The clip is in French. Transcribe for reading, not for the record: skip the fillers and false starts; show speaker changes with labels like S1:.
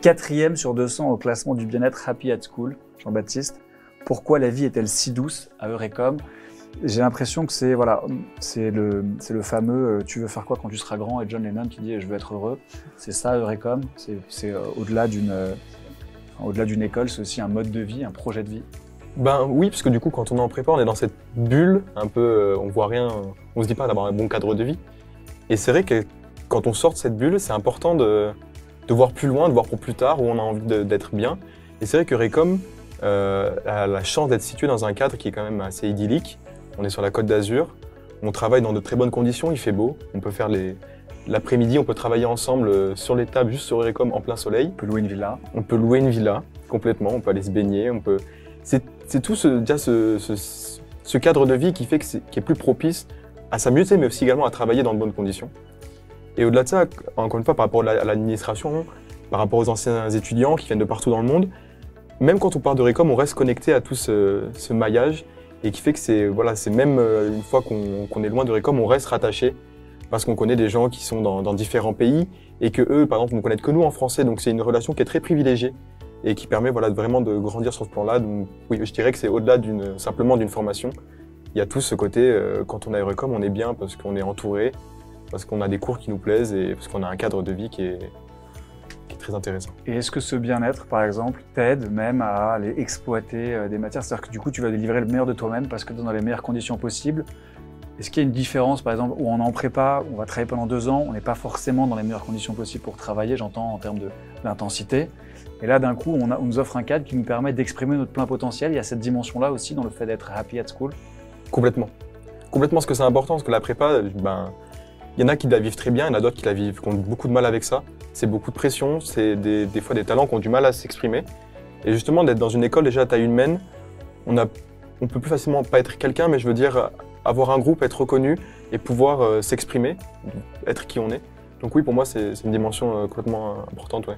S1: 4e sur 200 au classement du bien-être Happy at School, Jean-Baptiste. Pourquoi la vie est-elle si douce à Eurecom? J'ai l'impression que c'est le fameux tu veux faire quoi quand tu seras grand, et John Lennon qui dit je veux être heureux. C'est ça Eurecom, c'est au-delà d'une école, c'est aussi un mode de vie, un projet de vie.
S2: Ben oui, parce que du coup, quand on est en prépa, on est dans cette bulle, un peu, on voit rien, on se dit pas d'avoir un bon cadre de vie. Et c'est vrai que quand on sort de cette bulle, c'est important de voir plus loin, de voir pour plus tard, où on a envie d'être bien. Et c'est vrai que Eurecom a la chance d'être situé dans un cadre qui est quand même assez idyllique. On est sur la Côte d'Azur, on travaille dans de très bonnes conditions, il fait beau, on peut faire l'après-midi, on peut travailler ensemble sur les tables, juste sur Eurecom en plein soleil.
S1: On peut louer une villa.
S2: On peut louer une villa, complètement, on peut aller se baigner, on peut... C'est tout ce cadre de vie qui fait qui est plus propice à s'amuser, mais aussi également à travailler dans de bonnes conditions. Et au-delà de ça, encore une fois, par rapport à l'administration, par rapport aux anciens étudiants qui viennent de partout dans le monde, même quand on part d'Eurecom, on reste connecté à tout ce maillage et qui fait que c'est même une fois qu'on est loin d'Eurecom, on reste rattaché parce qu'on connaît des gens qui sont dans différents pays et que eux, par exemple, ne connaissent que nous en français. Donc c'est une relation qui est très privilégiée et qui permet vraiment de grandir sur ce plan-là. Donc oui, je dirais que c'est au-delà simplement d'une formation. Il y a tout ce côté, quand on est à Eurecom, on est bien parce qu'on est entouré, parce qu'on a des cours qui nous plaisent et parce qu'on a un cadre de vie qui est très intéressant.
S1: Et est-ce que ce bien-être, par exemple, t'aide même à aller exploiter des matières? C'est-à-dire que du coup, tu vas délivrer le meilleur de toi-même parce que tu es dans les meilleures conditions possibles. Est-ce qu'il y a une différence, par exemple, où on est en prépa, on va travailler pendant 2 ans, on n'est pas forcément dans les meilleures conditions possibles pour travailler, j'entends en termes d'intensité. Et là, d'un coup, on nous offre un cadre qui nous permet d'exprimer notre plein potentiel. Il y a cette dimension-là aussi dans le fait d'être happy at school.
S2: Complètement. Complètement, parce que c'est important, parce que la prépa, il y en a qui la vivent très bien, il y en a d'autres qui ont beaucoup de mal avec ça. C'est beaucoup de pression, c'est des fois des talents qui ont du mal à s'exprimer. Et justement, d'être dans une école déjà à taille humaine, on peut plus facilement pas être quelqu'un, mais je veux dire avoir un groupe, être reconnu et pouvoir s'exprimer, être qui on est. Donc oui, pour moi, c'est une dimension complètement importante, ouais.